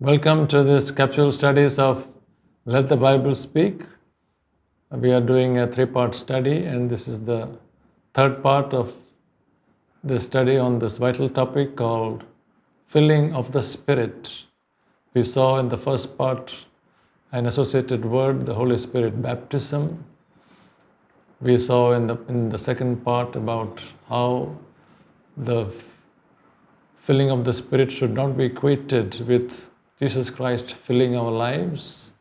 Welcome to this capsule studies of Let the Bible Speak. We are doing a three-part study, and this is the third part of the study on this vital topic called filling of the Spirit. We saw in the first part an associated word, the Holy Spirit baptism. We saw in the second part about how the filling of the Spirit should not be equated with Jesus Christ filling our lives.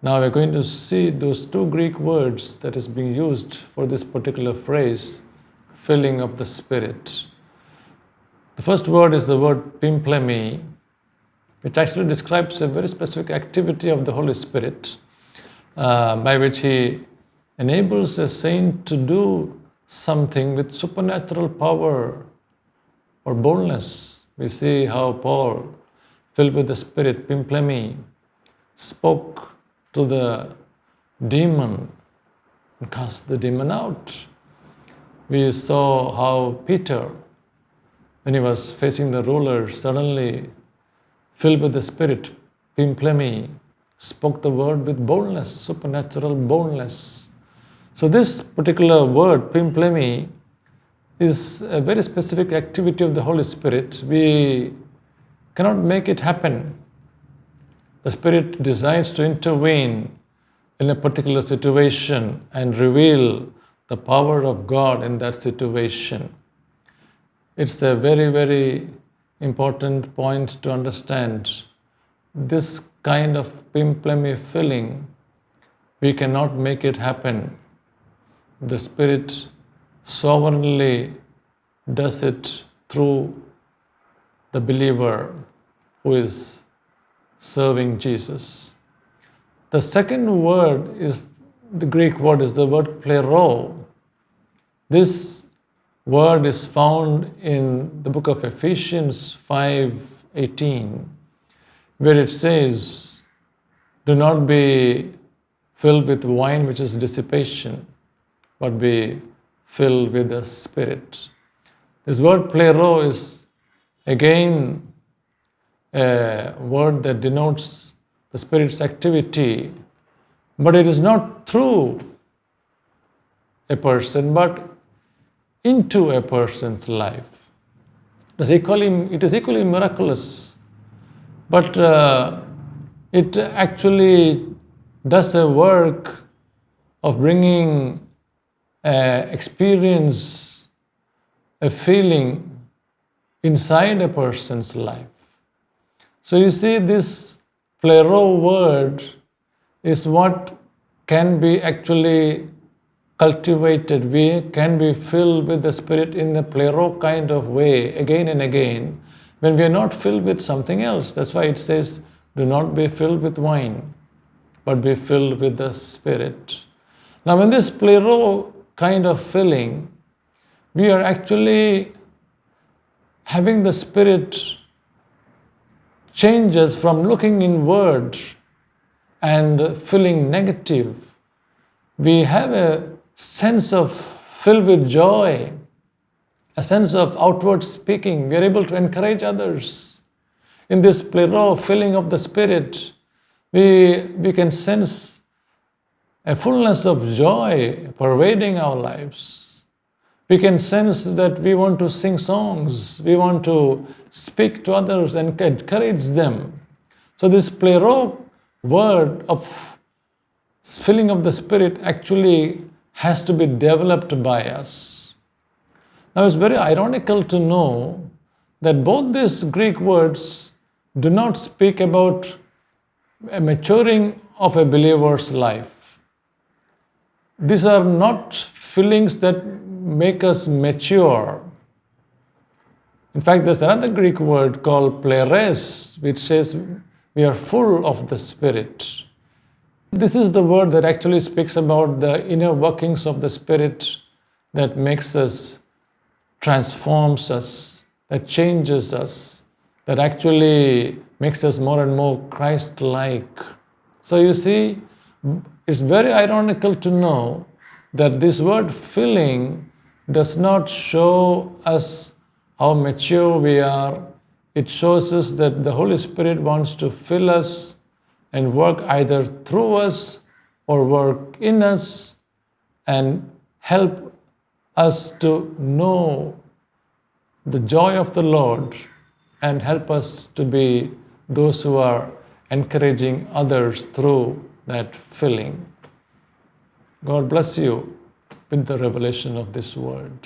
Now we're going to see those two Greek words that is being used for this particular phrase, filling of the Spirit. The first word is the word pimplemi, which actually describes a very specific activity of the Holy Spirit by which He enables a saint to do something with supernatural power or boldness. We see how Paul, filled with the Spirit, pimplemi, spoke to the demon and cast the demon out. We saw how Peter, when he was facing the ruler, suddenly, filled with the Spirit, pimplemi, spoke the word with boldness, supernatural boldness. So this particular word, pimplemi, is a very specific activity of the Holy Spirit. We cannot make it happen. The Spirit decides to intervene in a particular situation and reveal the power of God in that situation. It's a very, very important point to understand. This kind of pimplemi filling, we cannot make it happen. The Spirit sovereignly does it through the believer who is serving Jesus. The second word is, the Greek word is the word plero. This word is found in the book of Ephesians 5:18, where it says, "Do not be filled with wine, which is dissipation, but be filled with the Spirit." This word plero is again a word that denotes the Spirit's activity, but it is not through a person, but into a person's life. It is equally miraculous, but it actually does a work of bringing experience, a feeling inside a person's life. So you see, this plero word is what can be actually cultivated. We can be filled with the Spirit in a plero kind of way again and again when we are not filled with something else. That's why it says, "Do not be filled with wine, but be filled with the Spirit." Now, when this plero kind of filling, we are actually having the Spirit changes from looking inward and feeling negative. We have a sense of filled with joy, a sense of outward speaking. We are able to encourage others. In this plero filling of the Spirit, we can sense a fullness of joy pervading our lives. We can sense that we want to sing songs, we want to speak to others and encourage them. So this plero word of filling of the Spirit actually has to be developed by us. Now it's very ironical to know that both these Greek words do not speak about a maturing of a believer's life. These are not fillings that make us mature. In fact, there's another Greek word called pleres, which says we are full of the Spirit. This is the word that actually speaks about the inner workings of the Spirit that makes us, transforms us, that changes us, that actually makes us more and more Christ-like. So you see, it's very ironical to know that this word filling does not show us how mature we are it shows us that the Holy Spirit wants to fill us and work either through us or work in us and help us to know the joy of the Lord and help us to be those who are encouraging others through that filling. God bless you with the revelation of this word.